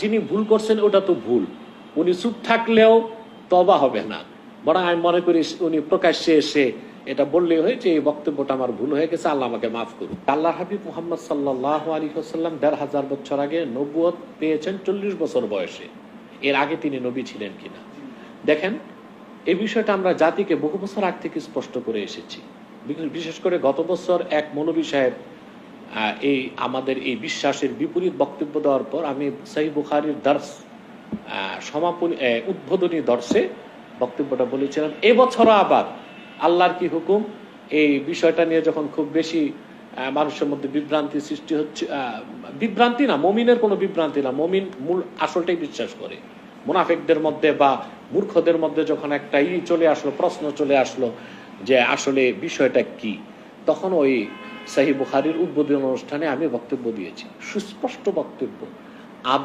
যিনি ভুল করছেন ওটা তো ভুল, উনি চুপ থাকলেও তওবা হবে না, বরং আমি মনে করি উনি প্রকাশ্যে এসে এটা বললেই হয় যে এই বক্তব্যটা আমার ভুল হয়ে গেছে, আল্লাহ আমাকে মাফ করুন। আল্লাহ হাবিব মুহাম্মদ সাল্লাল্লাহু আলাইহি ওয়াসাল্লাম ১৫০০ বছর আগে নবুয়ত পেয়েছেন ৪০ বছর বয়সে। এর আগে তিনি নবী ছিলেন কিনা দেখেন। এই বিষয়টা আমরা জাতিকে বহু বছর আগ থেকে স্পষ্ট করে এসেছি। বিশেষ করে গত বছর এক মৌলভী সাহেব এই আমাদের এই বিশ্বাসের বিপরীত বক্তব্য দেওয়ার পর আমি সহিহ বুখারীর দর্স সমাপনী উদ্বোধনী দর্শে বক্তব্যটা বলেছিলাম। এবছরও আবার আল্লাহর কি হুকুম এই বিষয়টা নিয়ে যখন খুব বেশি মানুষের মধ্যে বিভ্রান্তি সৃষ্টি হচ্ছে, বিভ্রান্তি না, মমিনের কোনো বিভ্রান্তি না, মমিন মূল আসলটাই বিশ্বাস করে। মুনাফিকদের মধ্যে বা মূর্খদের মধ্যে যখন একটা চলে আসলো, প্রশ্ন চলে আসলো যে আসলে বিষয়টা কি, তখন ওই সহিহ বুখারীর উদ্বোধনী অনুষ্ঠানে আমি বক্তব্য দিয়েছি, সুস্পষ্ট বক্তব্য। আদম